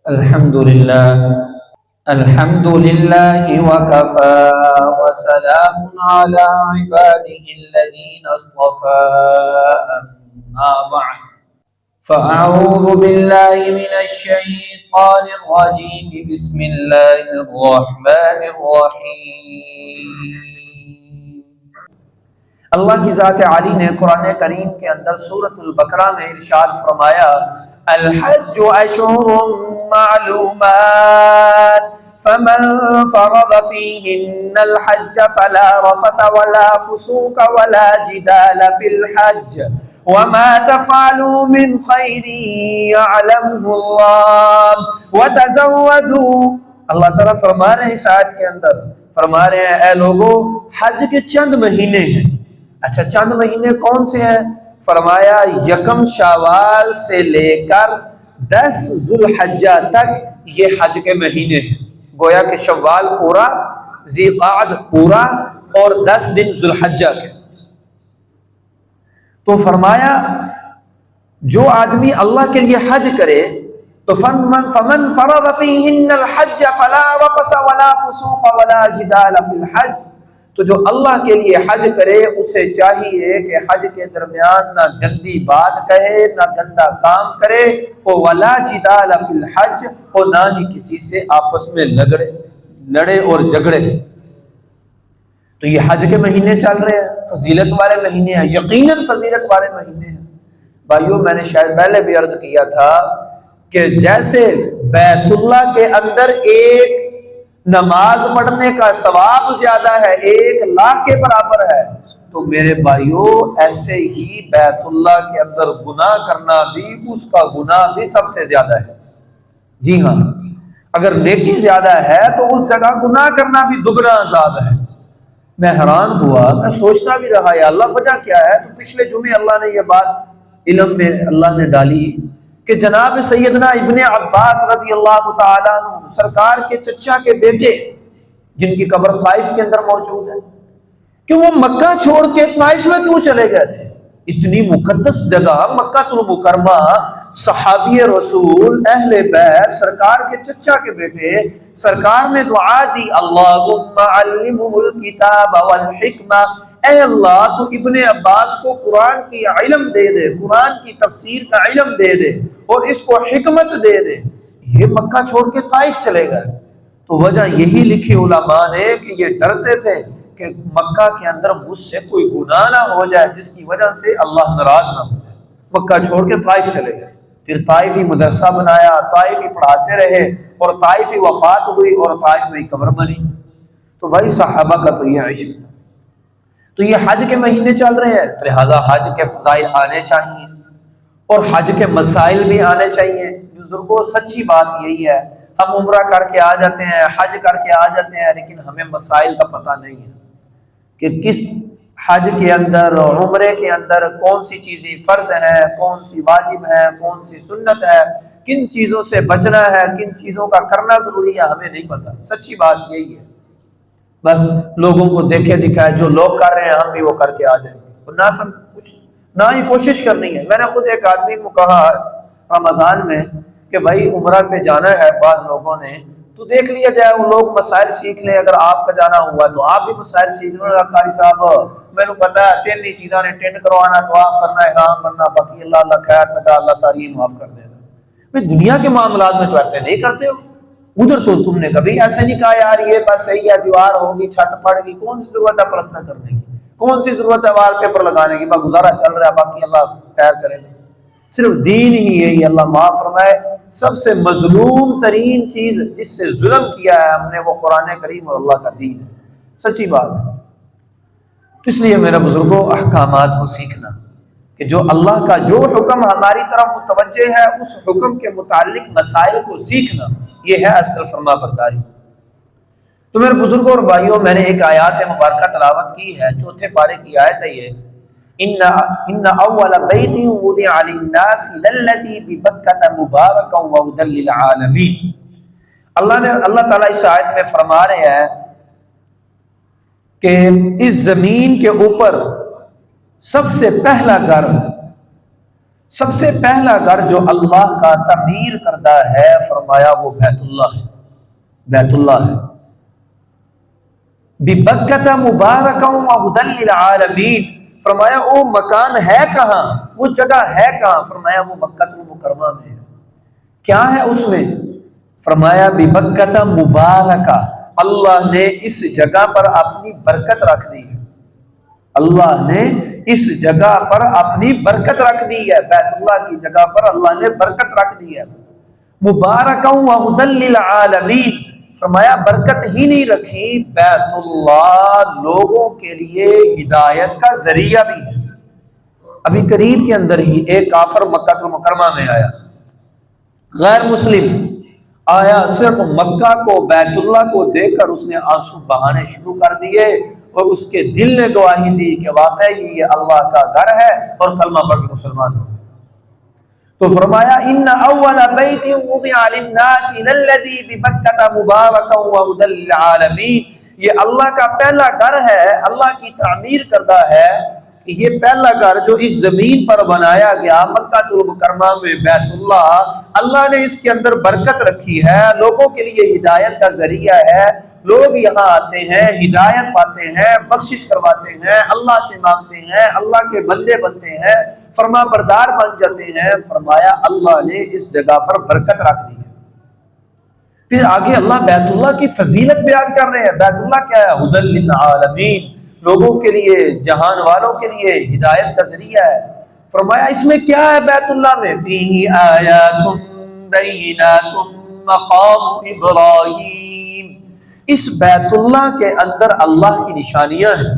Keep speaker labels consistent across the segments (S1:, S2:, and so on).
S1: الحمد لله وكفى وسلام على عباده الذين اصطفى أما بعد فأعوذ بالله من الشيطان الرجيم بسم الله الرحمن الرحيم اللہ کی ذات عالی نے قرآن کریم کے اندر سورۃ البقرہ میں ارشاد فرمایا الحج اشہر معلومات فمن فرض فيهن الحج فلا رفث ولا فسوق ولا جدال في الحج وما تفعلوا من خير يعلمه الله وتزودوا اللہ تعالیٰ فرما رہے ہیں اس آیت کے اندر، فرما رہے ہیں اے لوگو حج کے چند مہینے ہیں۔ اچھا چند مہینے کون سے ہیں؟ فرمایا یکم شوال سے لے کر 10 ذوالحجہ تک یہ حج کے مہینے ہیں۔ گویا کہ شوال پورا، ذی قعد پورا اور 10 دن ذوالحجہ کے۔ تو فرمایا جو آدمی اللہ کے لیے حج کرے تو فمن فرض فیہن الحج فلا رفث ولا فسوق ولا جدال فی الحج، تو جو اللہ کے لیے حج کرے اسے چاہیے کہ حج کے درمیان نہ گندی بات کہے نہ گندا کام کرے، ولا جدال فی الحج، اور نہ ہی کسی سے آپس میں لڑے اور جھگڑے۔ تو یہ حج کے مہینے چل رہے ہیں، فضیلت والے مہینے ہیں، یقیناً فضیلت والے مہینے ہیں۔ بھائیوں میں نے شاید پہلے بھی عرض کیا تھا کہ جیسے بیت اللہ کے اندر ایک نماز پڑھنے کا ثواب زیادہ ہے، 1,00,000 کے برابر ہے، تو میرے بھائیوں ایسے ہی بیت اللہ کے اندر گناہ کرنا بھی، اس کا گناہ بھی سب سے زیادہ ہے۔ جی ہاں، اگر نیکی زیادہ ہے تو اس جگہ گناہ کرنا بھی دگنا عذاب ہے۔ میں حیران ہوا، میں سوچتا بھی رہا یا اللہ وجہ کیا ہے؟ تو پچھلے جمعے اللہ نے یہ بات علم میں اللہ نے ڈالی کہ جناب سیدنا ابن عباس رضی اللہ تعالیٰ عنہ سرکار کے چچا کے بیٹے جن کی قبر طائف کے اندر موجود ہے، کہ وہ مکہ چھوڑ کے طائف میں کیوں چلے گئے تھے؟ اتنی مقدس جگہ مکہ المکرمہ، صحابی رسول اہل بیت سرکار کے چچا کے بیٹے، سرکار نے دعا دی اللہم علمہ الکتاب والحکمہ، اے اللہ تو ابن عباس کو قرآن کی علم دے دے، قرآن کی تفسیر کا علم دے دے اور اس کو حکمت دے دے۔ یہ مکہ چھوڑ کے طائف چلے گئے، تو وجہ یہی لکھی علماء نے کہ یہ ڈرتے تھے کہ مکہ کے اندر مجھ سے کوئی گناہ نہ ہو جائے جس کی وجہ سے اللہ ناراض نہ ہو جائے۔ مکہ چھوڑ کے طائف چلے گئے، پھر طائف ہی مدرسہ بنایا، طائف ہی پڑھاتے رہے اور طائف ہی وفات ہوئی اور طائف میں ہی قبر بنی۔ تو بھائی صحابہ کا تو یہ عشق تھا۔ تو یہ حج کے مہینے چل رہے ہیں، لہذا حج کے فضائل آنے چاہیے اور حج کے مسائل بھی آنے چاہیے۔ بزرگوں سچی بات یہی ہے، ہم عمرہ کر کے آ جاتے ہیں، حج کر کے آ جاتے ہیں، لیکن ہمیں مسائل کا پتہ نہیں ہے کہ کس حج کے اندر عمرے کے اندر کون سی چیزیں فرض ہیں، کون سی واجب ہے، کون سی سنت ہے، کن چیزوں سے بچنا ہے، کن چیزوں کا کرنا ضروری ہے، ہمیں نہیں پتہ۔ سچی بات یہی ہے، بس لوگوں کو دیکھے دکھائے جو لوگ کر رہے ہیں ہم بھی وہ کر کے آ جائیں، نہ سب کچھ نہ ہی کوشش کرنی ہے۔ میں نے خود ایک آدمی کو کہا رمضان میں کہ بھائی عمرہ پہ جانا ہے بعض لوگوں نے، تو دیکھ لیا جائے وہ لوگ مسائل سیکھ لیں، اگر آپ کا جانا ہوا تو آپ بھی مسائل سیکھ لیں۔ قاری صاحب میں نے پتا ہے 3 ہی چیزاں نے ٹینڈ کروانا، طواف کرنا، احرام کرنا، باقی اللہ اللہ خیر سکا اللہ ساری معاف کر دے گا۔ بھائی دنیا کے معاملات میں تو ایسے نہیں کرتے ہو، ادھر تو تم نے کبھی ایسے نہیں کہا یار یہ بس صحیح ہے، دیوار ہوگی چھت پڑ گی، کون سی ضرورت ہے پلسٹر کرنے کی، کون سی ضرورت ہے وال پیپر لگانے کی، بس گزارا چل رہا ہے باقی اللہ خیر کرے گا۔ صرف دین ہی یہی، اللہ معاف فرمائے، سب سے مظلوم ترین چیز جس سے ظلم کیا ہے ہم نے وہ قرآن کریم اور اللہ کا دین ہے، سچی بات ہے۔ اس لیے میرے بزرگوں احکامات کو سیکھنا کہ جو اللہ کا جو حکم ہماری طرف متوجہ ہے اس حکم کے متعلق مسائل کو سیکھنا، یہ ہے اصل فرما برداری۔ تو میرے بزرگوں اور بھائیوں میں نے ایک آیات مبارکہ تلاوت کی ہے، 4 پارے کی آیت ہے یہ، ان اول بیت وضع للناس للذی ببکۃ مبارکا وہدی للعالمین۔ اللہ تعالیٰ اس آیت میں فرما رہے ہیں کہ اس زمین کے اوپر سب سے پہلا گھر سب سے پہلا گھر جو اللہ کا تعمیر کردہ ہے فرمایا وہ بیت اللہ ہے، بیت اللہ ہے۔ ببکۃ مبارکا وہدی للعالمین، فرمایا وہ مکان ہے کہاں، وہ جگہ ہے کہاں، فرمایا وہ مکہ المکرمہ میں ہے۔ کیا ہے اس میں؟ فرمایا ببکۃ مبارکہ، اللہ نے اس جگہ پر اپنی برکت رکھ دی ہے، اللہ نے اس جگہ پر اپنی برکت رکھ دی ہے، بیت اللہ کی جگہ پر اللہ نے برکت رکھ دی ہے۔ مبارکا وہدی للعالمین، فرمایا برکت ہی نہیں رکھی، بیت اللہ لوگوں کے لیے ہدایت کا ذریعہ بھی ہے۔ ابھی قریب کے اندر ہی ایک کافر مکہ المکرمہ میں آیا، غیر مسلم آیا، صرف مکہ کو بیت اللہ کو دیکھ کر اس نے آنسو بہانے شروع کر دیے، اور اس کے دل نے گواہی دی کہ واقعی یہ اللہ کا گھر ہے، اور کلمہ پڑھ کے مسلمان ہو۔ تو فرمایا ان اول بیت وضع للناس للذی ببکۃ مبارکا وہدی للعالمین، یہ اللہ کا پہلا گھر ہے، اللہ کی تعمیر کردہ ہے، کہ یہ پہلا گھر جو اس زمین پر بنایا گیا مکہ المکرمہ میں بیت اللہ، اللہ نے اس کے اندر برکت رکھی ہے، لوگوں کے لیے ہدایت کا ذریعہ ہے، لوگ یہاں آتے ہیں، ہدایت پاتے ہیں، بخشش کرواتے ہیں، اللہ سے مانگتے ہیں، اللہ کے بندے بنتے ہیں، فرما بردار بن جاتے ہیں۔ فرمایا اللہ نے اس جگہ پر برکت رکھ دی ہے۔ پھر آگے اللہ بیت اللہ کی فضیلت بیان کر رہے ہیں۔ بیت اللہ کیا ہے؟ ہدی للعالمین، لوگوں کے لیے، جہان والوں کے لیے ہدایت کا ذریعہ ہے۔ فرمایا اس میں کیا ہے بیت اللہ میں؟ فیہ آیات بینات مقام ابراہیم، اس بیت اللہ کے اندر اللہ کی نشانیاں ہیں،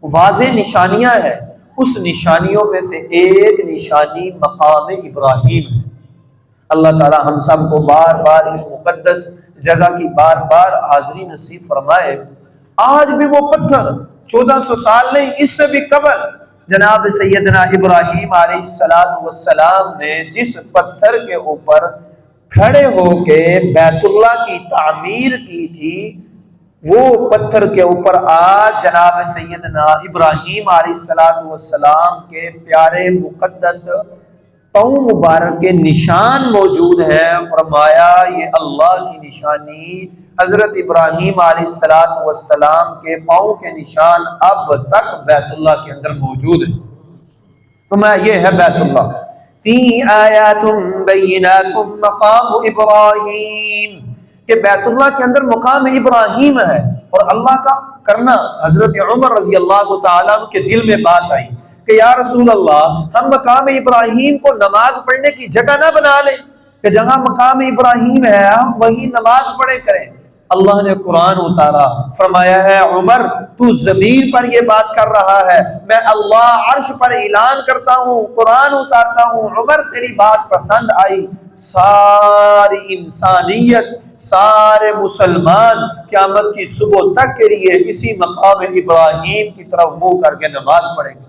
S1: واضح نشانیاں ہیں۔ اس نشانیوں میں سے ایک نشانی مقام ابراہیم ہے۔ اللہ تعالی ہم سب کو بار بار اس مقدس جگہ کی بار بار حاضری نصیب فرمائے۔ آج بھی وہ پتھر 1400 سال نہیں، اس سے بھی قبل جناب سیدنا ابراہیم علیہ السلام نے جس پتھر کے اوپر کھڑے ہو کے بیت اللہ کی تعمیر کی تھی، وہ پتھر کے اوپر آج جناب سیدنا ابراہیم علیہ السلام کے پیارے مقدس پاؤں مبارک کے نشان موجود ہیں۔ فرمایا یہ اللہ کی نشانی، حضرت ابراہیم علیہ السلام کے پاؤں کے نشان اب تک بیت اللہ کے اندر موجود ہیں۔ فرمایا یہ ہے بیت اللہ۔ فی آیات بینات مقام ابراہیم، کہ بیت اللہ کے اندر مقام ابراہیم ہے۔ اور اللہ کا کرنا، حضرت عمر رضی اللہ تعالیٰ عنہ کے دل میں بات آئی کہ یا رسول اللہ، ہم مقام ابراہیم کو نماز پڑھنے کی جگہ نہ بنا لیں، کہ جہاں مقام ابراہیم ہے ہم وہی نماز پڑھے کریں۔ اللہ نے قرآن اتارا، فرمایا ہے عمر تو زمین پر یہ بات کر رہا ہے، میں اللہ عرش پر اعلان کرتا ہوں، قرآن اتارتا ہوں، عمر تیری بات پسند آئی، ساری انسانیت، سارے مسلمان قیامت کی صبح تک کے لیے اسی مقام ابراہیم کی طرف منہ کر کے نماز پڑھیں گے۔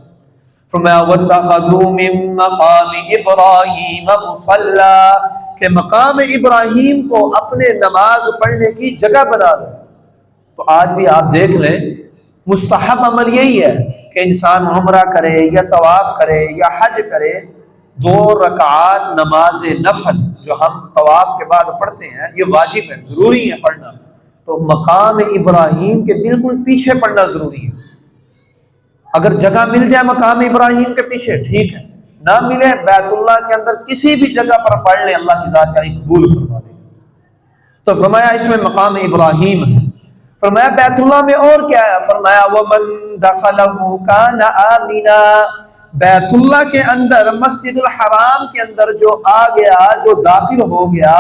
S1: فرمایا وَاتَّخَذُوا مِن مَّقَامِ إِبْرَاهِيمَ مُصَلًّى، کہ مقام ابراہیم کو اپنے نماز پڑھنے کی جگہ بنا دو۔ تو آج بھی آپ دیکھ لیں، مستحب عمل یہی ہے کہ انسان عمرہ کرے یا طواف کرے یا حج کرے، 2 رکعات نماز نفل جو ہم طواف کے بعد پڑھتے ہیں، یہ واجب ہے، ضروری ہے پڑھنا۔ تو مقام ابراہیم کے بالکل پیچھے پڑھنا ضروری ہے۔ اگر جگہ مل جائے مقام ابراہیم کے پیچھے ٹھیک ہے، نہ ملے بیت اللہ کے اندر کسی بھی جگہ پر پڑھ لیں، اللہ کی ذات علی قبول فرما دے۔ تو فرمایا اس میں مقام ابراہیم ہے۔ فرمایا بیت اللہ میں اور کیا ہے؟ فرمایا وَمَن دَخَلَهُ كَانَ آمِنًا، بیت اللہ کے اندر، مسجد الحرام کے اندر جو آ گیا، جو داخل ہو گیا،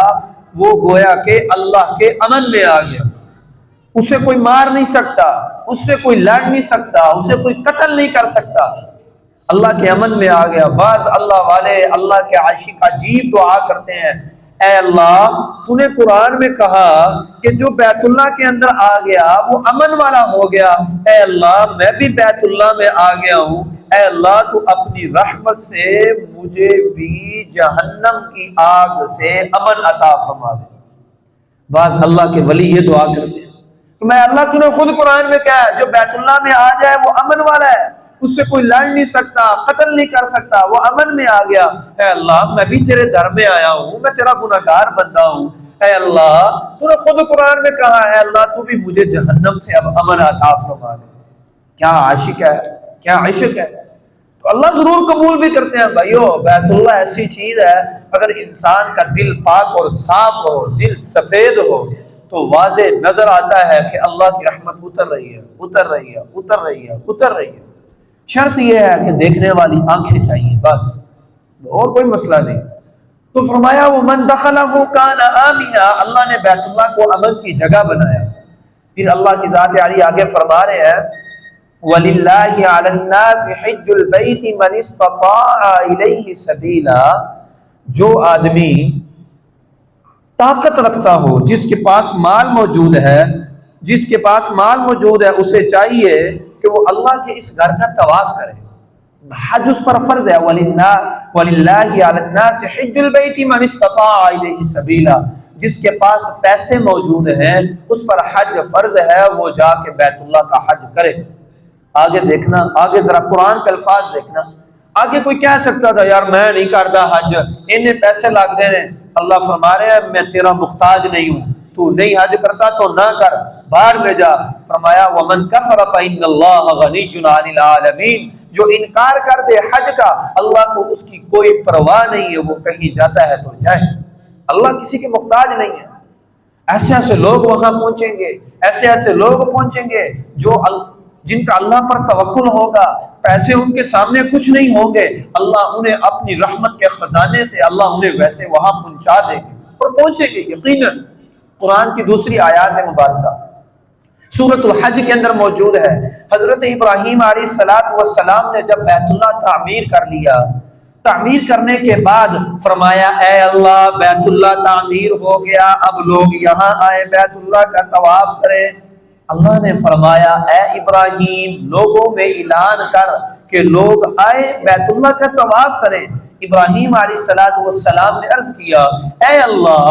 S1: وہ گویا کہ اللہ کے امن میں آ گیا۔ اسے کوئی مار نہیں سکتا، اس سے کوئی لڑ نہیں سکتا، اسے کوئی قتل نہیں کر سکتا، اللہ کے امن میں آ گیا۔ بعض اللہ والے، اللہ کے عاشق عجیب دعا کرتے ہیں، اے اللہ تو نے قرآن میں کہا کہ جو بیت اللہ کے اندر آ گیا وہ امن والا ہو گیا، اے اللہ میں بھی بیت اللہ میں آ گیا ہوں، اے اللہ تو اپنی رحمت سے مجھے بھی جہنم کی آگ سے امن عطا فرما دے۔ بعض اللہ کے ولی یہ دعا کرتے ہیں کہ میں اللہ تو نے خود قرآن میں کہا ہے جو بیت اللہ میں آ جائے وہ امن والا ہے، اس سے کوئی لڑ نہیں سکتا، قتل نہیں کر سکتا، وہ امن میں آ گیا۔ اے اللہ میں بھی تیرے در میں آیا ہوں، میں تیرا گناہگار بندہ ہوں، اے اللہ تو نے خود قرآن میں کہا ہے اللہ تو بھی مجھے جہنم سے اب امن عطا فرما دے۔ کیا عاشق ہے، کیا عشق ہے۔ تو اللہ ضرور قبول بھی کرتے ہیں بھائیو۔ بیت اللہ ایسی چیز ہے، اگر انسان کا دل پاک اور صاف ہو، دل سفید ہو، تو واضح نظر آتا ہے کہ اللہ کی رحمت اتر رہی ہے، اتر رہی ہے، اتر رہی ہے، اتر رہی ہے۔ شرط یہ ہے کہ دیکھنے والی آنکھیں چاہیے، بس اور کوئی مسئلہ نہیں۔ تو فرمایا وہ من دخلہ کان آمنا، اللہ نے بیت اللہ کو امن کی جگہ بنایا۔ پھر اللہ کی ذات عالی آگے فرما رہے ہیں وَلِلَّهِ عَلَى النَّاسِ حِجُّ الْبَيْتِ مَنِ اسْتَطَاعَ إِلَيْهِ سَبِيلًا، جو آدمی طاقت رکھتا ہو، جس کے پاس مال موجود ہے، جس کے پاس مال موجود ہے، اسے چاہیے کہ وہ اللہ کے اس گھر کا طواف کرے۔ حج اس پر فرض ہے۔ وَلِلَّهِ عَلَى النَّاسِ حِجُّ الْبَيْتِ مَنِ اسْتَطَاعَ إِلَيْهِ سَبِيلًا، جس کے پاس پیسے موجود ہیں اس پر حج فرض ہے، وہ جا کے بیت اللہ کا حج کرے۔ آگے دیکھنا، آگے ذرا قرآن کے الفاظ دیکھنا۔ آگے کوئی کہہ سکتا تھا یار میں نہیں کرتا حج، انہیں پیسے لگ دینے۔ اللہ فرما رہے ہیں میں تیرا محتاج نہیں ہوں، تو نہیں حج کرتا تو نہ کر، باہر میں جا۔ فرمایا وَمَن كَفَرَ فَإِنَّ اللَّهَ غَنِيٌّ عَنِ الْعَالَمِينَ، جو انکار کر دے حج کا، اللہ کو اس کی کوئی پرواہ نہیں ہے، وہ کہیں جاتا ہے تو جائے، اللہ کسی کے محتاج نہیں ہے۔ ایسے ایسے لوگ وہاں پہنچیں گے، ایسے ایسے لوگ پہنچیں گے جو جن کا اللہ پر توکل ہوگا، پیسے ان کے سامنے کچھ نہیں ہوں گے، اللہ انہیں اپنی رحمت کے خزانے سے اللہ انہیں ویسے وہاں پہنچا دے گے اور پہنچیں گے یقیناً۔ قرآن کی دوسری آیات مبارکہ سورۃ الحج کے اندر موجود ہے۔ حضرت ابراہیم علیہ السلام نے جب بیت اللہ تعمیر کر لیا، تعمیر کرنے کے بعد فرمایا اے اللہ بیت اللہ تعمیر ہو گیا، اب لوگ یہاں آئے بیت اللہ کا طواف کریں۔ اللہ نے فرمایا اے ابراہیم لوگوں میں اعلان کر کہ لوگ آئے بیت اللہ کا طواف کریں۔ ابراہیم علیہ السلام نے عرض کیا اے اللہ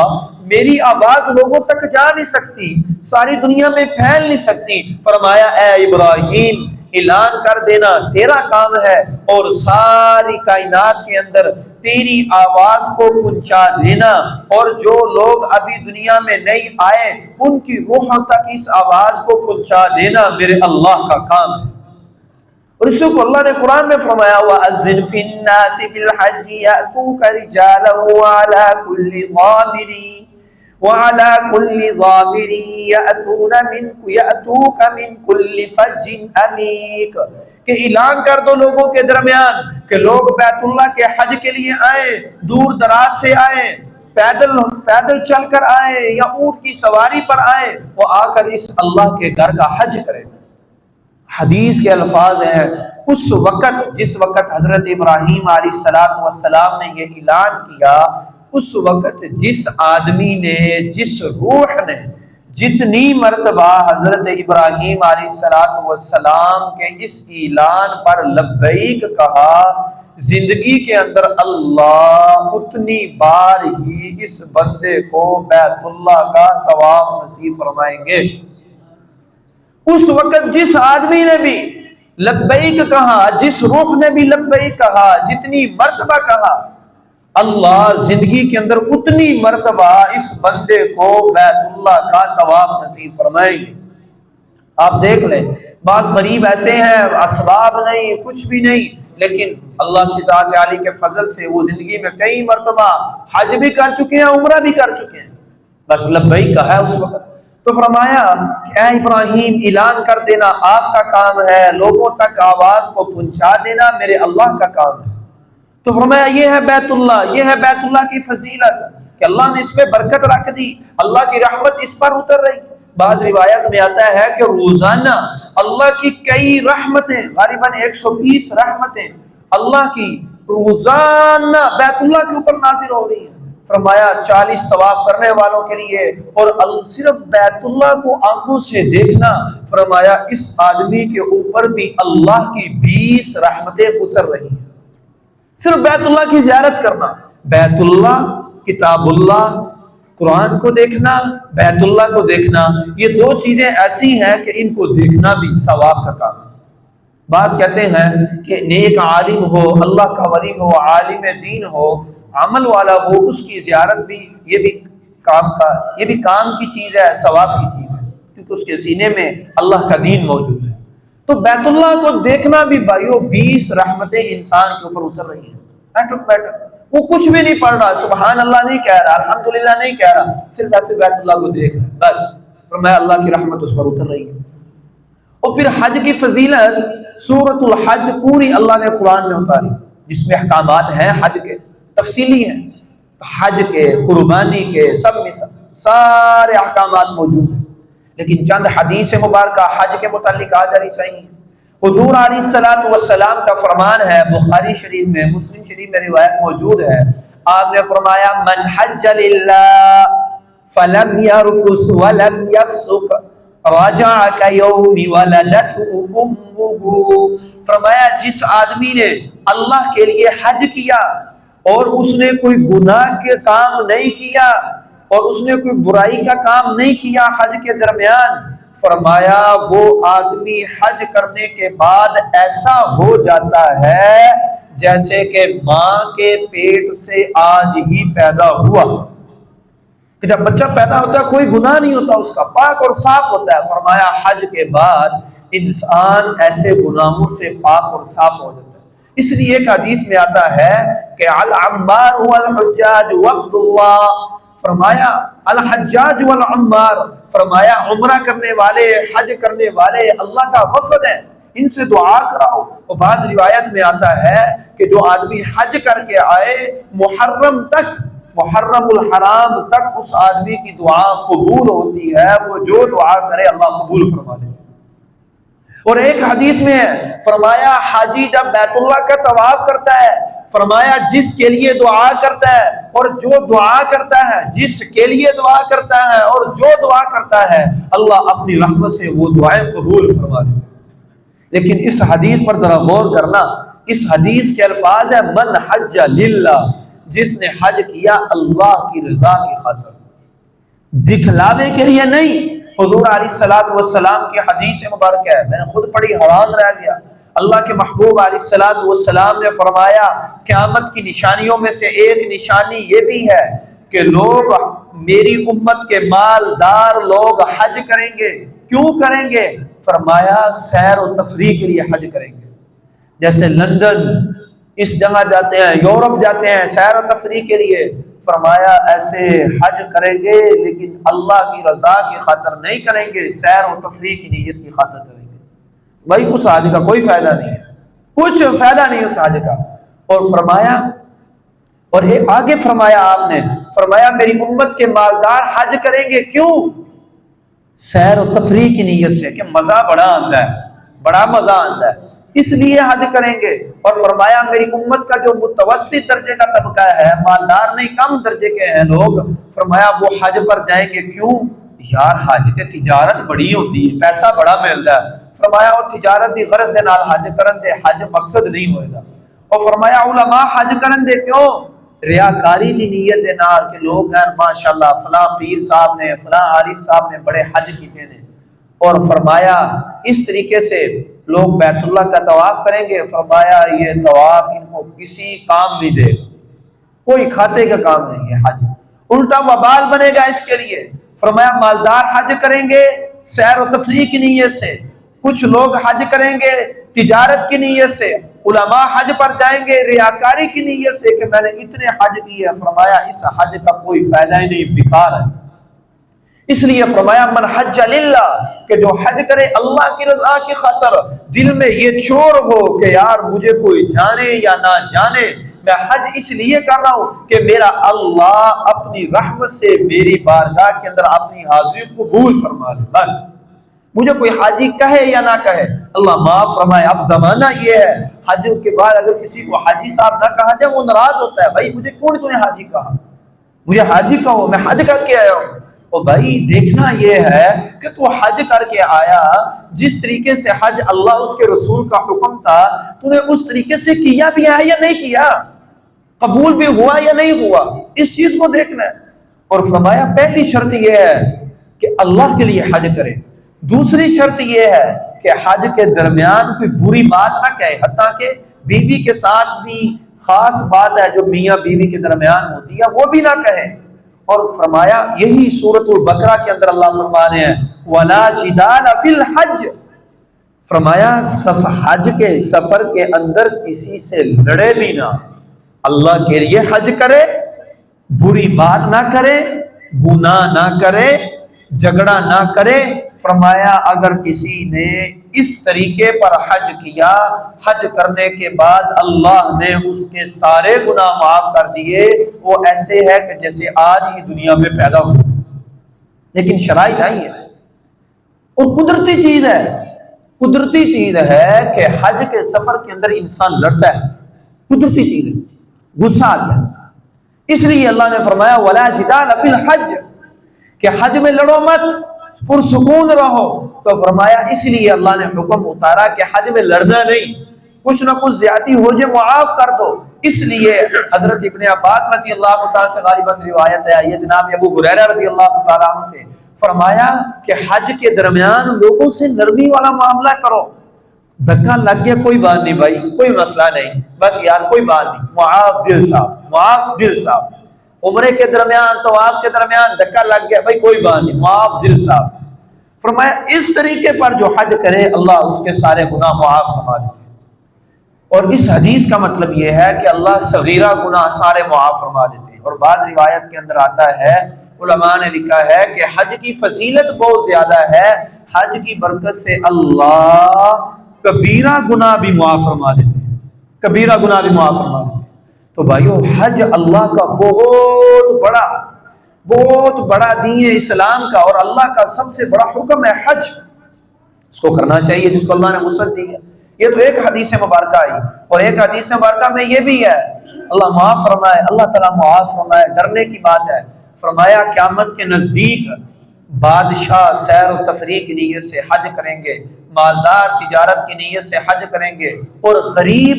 S1: میری آواز لوگوں تک جا نہیں سکتی، ساری دنیا میں پھیل نہیں سکتی۔ فرمایا اے ابراہیم اعلان کر دینا تیرا کام ہے، اور ساری کائنات کے اندر تیری آواز کو پہنچا دینا، اور جو لوگ ابھی دنیا میں نہیں آئے ان کی روحوں تک اس آواز کو پہنچا دینا میرے اللہ کا کام ہے۔ اور اس کو اللہ نے قرآن میں فرمایا وَأَذِّنْ فِي النَّاسِ بِالْحَجِّ يَأْتُوكَ رِجَالًا وَعَلَى كُلِّ ضَامِرٍ يَأْتُوكَ مِنْ كُلِّ فَجٍّ عَمِيقٍ، کہ اعلان کر دو لوگوں کے درمیان کہ لوگ بیت اللہ کے حج کے لیے آئیں، دور دراز سے آئیں، پیدل چل کر آئیں یا اونٹ کی سواری پر آئیں، وہ آ کر اس اللہ کے گھر کا حج کریں۔ حدیث کے الفاظ ہیں اس وقت جس وقت حضرت ابراہیم علیہ السلام نے یہ اعلان کیا، اس وقت جس آدمی نے، جس روح نے جتنی مرتبہ حضرت ابراہیم علیہ السلام کے اس اعلان پر لبیک کہا، زندگی کے اندر اللہ اتنی بار ہی اس بندے کو بیت اللہ کا طواف نصیب فرمائیں گے۔ اس وقت جس آدمی نے بھی لبیک کہا، جس روح نے بھی لبیک کہا، جتنی مرتبہ کہا، اللہ زندگی کے اندر اتنی مرتبہ اس بندے کو بیت اللہ کا طواف نصیب فرمائیں گے۔ آپ دیکھ لیں بعض غریب ایسے ہیں اسباب نہیں کچھ بھی نہیں، لیکن اللہ کی ذات عالی کے فضل سے وہ زندگی میں کئی مرتبہ حج بھی کر چکے ہیں، عمرہ بھی کر چکے ہیں، بس لبیک کہا ہے اس وقت۔ تو فرمایا اے ابراہیم اعلان کر دینا آپ کا کام ہے، لوگوں تک آواز کو پہنچا دینا میرے اللہ کا کام ہے۔ تو فرمایا یہ ہے بیت اللہ، یہ ہے بیت اللہ کی فضیلت کہ اللہ نے اس پہ برکت رکھ دی، اللہ کی رحمت اس پر اتر رہی۔ بعض روایت میں آتا ہے کہ روزانہ اللہ کی کئی رحمتیں، غالباً 120 رحمتیں اللہ کی روزانہ بیت اللہ کے اوپر نازل ہو رہی ہیں۔ فرمایا 40 طواف کرنے والوں کے لیے، اور صرف بیت اللہ کو آنکھوں سے دیکھنا، فرمایا اس آدمی کے اوپر بھی اللہ کی 20 رحمتیں اتر رہی ہیں۔ صرف بیت اللہ کی زیارت کرنا، بیت اللہ، کتاب اللہ، قرآن کو دیکھنا، بیت اللہ کو دیکھنا، یہ دو چیزیں ایسی ہیں کہ ان کو دیکھنا بھی ثواب کا کام ہے۔ بعض کہتے ہیں کہ نیک عالم ہو، اللہ کا ولی ہو، عالم دین ہو، عمل والا ہو، اس کی زیارت بھی یہ بھی کام کی چیز ہے، ثواب کی چیز ہے، کیونکہ اس کے سینے میں اللہ کا دین موجود ہے۔ تو بیت اللہ کو دیکھنا بھی بھائیو 20 رحمتیں انسان کے اوپر اتر رہی ہیں۔ وہ کچھ بھی نہیں پڑھ رہا، سبحان اللہ نہیں کہہ رہا، الحمدللہ نہیں کہہ رہا، صرف ایسے بیت اللہ کو دیکھ رہا ہے بس، فرمایا اللہ کی رحمت اس پر اتر رہی ہے۔ اور پھر حج کی فضیلت سورۃ الحج پوری اللہ نے قرآن میں اتاری، جس میں احکامات ہیں حج کے، تفصیلی ہیں، حج کے، قربانی کے، سب میں سارے احکامات موجود ہیں، لیکن چند حدیث مبارکہ حج کے متعلق آ جانی چاہیے۔ حضور علیہ الصلوۃ والسلام کا فرمان ہے، بخاری شریف میں، مسلم شریف میں روایت موجود ہے، آپ نے فرمایا من حج للہ فلم یرفث ولم یفسق رجع کیوم ولدته امہ، فرمایا جس آدمی نے اللہ کے لیے حج کیا اور اس نے کوئی گناہ کے کام نہیں کیا اور اس نے کوئی برائی کا کام نہیں کیا حج کے درمیان، فرمایا وہ آدمی حج کرنے کے بعد ایسا ہو جاتا ہے جیسے کہ ماں کے پیٹ سے آج ہی پیدا ہوا۔ کہ جب بچہ پیدا ہوتا ہے کوئی گناہ نہیں ہوتا اس کا، پاک اور صاف ہوتا ہے، فرمایا حج کے بعد انسان ایسے گناہوں سے پاک اور صاف ہو جاتا ہے۔ اس لیے ایک حدیث میں آتا ہے کہ العمار والحجاج وفد اللہ، فرمایا الحجاج والعمار، فرمایا عمرہ کرنے والے، حج کرنے والے اللہ کا وفد ہے، ان سے دعا کراؤ۔ اور بعض روایت میں آتا ہے کہ جو آدمی حج کر کے آئے محرم تک، محرم الحرام تک اس آدمی کی دعا قبول ہوتی ہے، وہ جو دعا کرے اللہ قبول فرما دے۔ اور ایک حدیث میں فرمایا حاجی جب بیت اللہ کا طواف کرتا ہے، فرمایا جس کے لیے دعا کرتا ہے اور جو دعا کرتا ہے، جس کے لیے دعا کرتا ہے اور جو دعا کرتا ہے، اللہ اپنی رحمت سے وہ دعائیں قبول فرما دے۔ لیکن اس حدیث پر ذرا غور کرنا، اس حدیث کے الفاظ ہے من حج للہ، جس نے حج کیا اللہ کی رضا کی خاطر، دکھلاوے کے لیے نہیں۔ حضور علیہ الصلوۃ والسلام کی حدیث مبارک ہے، میں نے خود پڑھی حیران رہ گیا۔ اللہ کے محبوب علیہ الصلوۃ والسلام نے فرمایا قیامت کی نشانیوں میں سے ایک نشانی یہ بھی ہے کہ لوگ، میری امت کے مالدار لوگ حج کریں گے۔ کیوں کریں گے؟ فرمایا سیر و تفریح کے لیے حج کریں گے، جیسے لندن اس جگہ جاتے ہیں، یورپ جاتے ہیں سیر و تفریح کے لیے، فرمایا ایسے حج کریں گے لیکن اللہ کی رضا کی خاطر نہیں کریں گے، سیر و تفریح کی نیت کی خاطر کریں گے۔ بھائی اس حج کا کوئی فائدہ نہیں ہے، کچھ فائدہ نہیں اس حج کا۔ اور فرمایا، اور آگے فرمایا آپ نے، فرمایا میری امت کے مالدار حج کریں گے، کیوں؟ سیر و تفریح کی نیت سے، کہ مزہ بڑا آتا ہے، بڑا مزہ آتا ہے، اس لیے حج کریں گے۔ اور فرمایا میری امت کا جو متوسط درجے کا طبقہ ہے، مالدار نہیں کم درجے کے ہیں لوگ، فرمایا وہ حج پر جائیں گے۔ کیوں؟ یار حج تے تجارت بڑی ہوتی ہے، پیسہ بڑا ملتا ہے، فرمایا وہ تجارت دی غرض دے نال حج کرن دے، حج مقصد نہیں ہوئے گا۔ اور فرمایا علماء حج کرن دے کیوں؟ ریاکاری دی نیت دے نال کہ لوگ ہیں ماشاءاللہ فلاں پیر صاحب نے، فلاں عارف صاحب نے بڑے حج کیتے نے۔ اور فرمایا اس طریقے سے لوگ بیت اللہ کا طواف کریں گے، فرمایا یہ طواف ان کو کسی کام نہیں دے گا، کوئی کھاتے کا کام نہیں ہے حج، الٹا وبال بنے گا اس کے لیے۔ فرمایا مالدار حج کریں گے سیر و تفریح کی نیت سے، کچھ لوگ حج کریں گے تجارت کی نیت سے، علماء حج پر جائیں گے ریاکاری کی نیت سے کہ میں نے اتنے حج کیے، فرمایا اس حج کا کوئی فائدہ ہی نہیں، بیکار ہے۔ اس لیے فرمایا من حج للہ، کہ جو حج کرے اللہ کی رضا کی خاطر، دل میں یہ چور ہو کہ یار مجھے کوئی جانے یا نہ جانے، میں حج اس لیے کر رہا ہوں کہ میرا اللہ اپنی رحمت سے میری بارگاہ کے اندر اپنی حاضری قبول فرما لے، بس مجھے کوئی حاجی کہے یا نہ کہے اللہ معاف فرمائے۔ اب زمانہ یہ ہے حج کے بعد اگر کسی کو حاجی صاحب نہ کہا جائے وہ ناراض ہوتا ہے، بھائی مجھے کیوں نہیں تو نے حاجی کہا، مجھے حاجی کہو، میں حج کر کے آیا ہوں۔ اور بھائی دیکھنا یہ ہے کہ تو حج کر کے آیا، جس طریقے سے حج اللہ اس کے رسول کا حکم تھا تو نے اس طریقے سے کیا بھی ہے یا نہیں کیا، قبول بھی ہوا یا نہیں ہوا، اس چیز کو دیکھنا ہے۔ اور فرمایا پہلی شرط یہ ہے کہ اللہ کے لیے حج کرے، دوسری شرط یہ ہے کہ حج کے درمیان کوئی بری بات نہ کہے، حتیٰ کہ بیوی کے ساتھ بھی خاص بات ہے جو میاں بیوی کے درمیان ہوتی ہے وہ بھی نہ کہے۔ اور فرمایا یہی سورۃ البقرہ کے اندر اللہ فرما رہے ہیں وَلَا جِدَالَ فِي الْحَجِّ، فرمایا حج کے سفر کے اندر کسی سے لڑے بھی نہ، اللہ کے لیے حج کرے، بری بات نہ کرے، گناہ نہ کرے، جھگڑا نہ کرے۔ فرمایا اگر کسی نے اس طریقے پر حج کیا، حج کرنے کے بعد اللہ نے اس کے سارے گناہ معاف کر دیے، وہ ایسے ہے کہ جیسے آج ہی دنیا میں پیدا ہو۔ لیکن شرائط آئی ہے اور قدرتی چیز ہے، قدرتی چیز ہے کہ حج کے سفر کے اندر انسان لڑتا ہے، قدرتی چیز ہے، غصہ آتا ہے۔ اس لیے اللہ نے فرمایا وَلَا جِدَالَ فِي الْحَجِّ، کہ حج میں لڑو مت، پرسکون رہو۔ تو فرمایا اس لیے اللہ نے حکم اتارا کہ حج میں لڑنا نہیں، کچھ نہ کچھ زیادتی ہو جائے معاف کر دو۔ اس لیے حضرت ابن عباس رضی اللہ تعالیٰ سے غالباً روایت ہے، یہ جناب ابو ہریرہ رضی اللہ تعالیٰ عنہ سے فرمایا کہ حج کے درمیان لوگوں سے نرمی والا معاملہ کرو، دھکا لگ گیا کوئی بات نہیں بھائی، کوئی مسئلہ نہیں، بس یار کوئی بات نہیں، معاف دل صاف، معاف دل صاف۔ عمرے کے درمیان طواف کے درمیان دھکا لگ گیا بھائی کوئی بات نہیں، معاف دل صاف۔ فرمایا اس طریقے پر جو حج کرے اللہ اس کے سارے گناہ معاف فرما دیتے ہیں۔ اور اس حدیث کا مطلب یہ ہے کہ اللہ صغیرہ گناہ سارے معاف فرما دیتے ہیں۔ اور بعض روایت کے اندر آتا ہے، علماء نے لکھا ہے کہ حج کی فضیلت بہت زیادہ ہے، حج کی برکت سے اللہ کبیرہ گناہ بھی معاف فرما دیتے ہیں، کبیرہ گناہ بھی معاف فرما دیتے ہیں۔ تو بھائیو حج اللہ کا بہت بڑا دین اسلام کا اور اللہ کا سب سے بڑا حکم ہے حج، اس کو کرنا چاہیے جس کو اللہ نے وسعت دی ہے۔ یہ تو ایک حدیث مبارکہ آئی، اور ایک حدیث مبارکہ میں یہ بھی ہے اللہ معاف فرمائے، اللہ تعالیٰ معاف فرمائے، ڈرنے کی بات ہے۔ فرمایا قیامت کے نزدیک بادشاہ سیر و تفریح کی نیت سے حج کریں گے، مالدار تجارت کی نیت سے حج کریں گے، اور غریب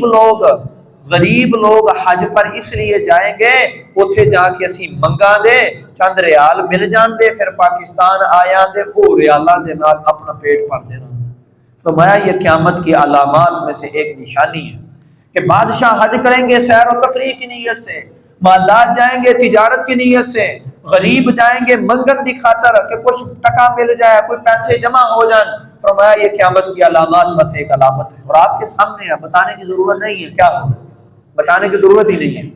S1: لوگ حج پر اس لیے جائیں گے اتھے جا کے اسی منگا دے چند ریال مل جان دے، پھر پاکستان آیا دے وہ ریالہ دے نال اپنا پیٹ بھر دینا۔ فرمایا یہ قیامت کی علامات میں سے ایک نشانی ہے کہ بادشاہ حج کریں گے سیر و تفریح کی نیت سے، مالدار جائیں گے تجارت کی نیت سے، غریب جائیں گے منگن کی خاطر کہ کچھ ٹکا مل جائے، کوئی پیسے جمع ہو جائیں۔ فرمایا یہ قیامت کی علامات میں سے ایک علامت ہے، اور آپ کے سامنے ہے، بتانے کی ضرورت نہیں ہے، کیا ہو بتانے کی ضرورت ہی نہیں ہے۔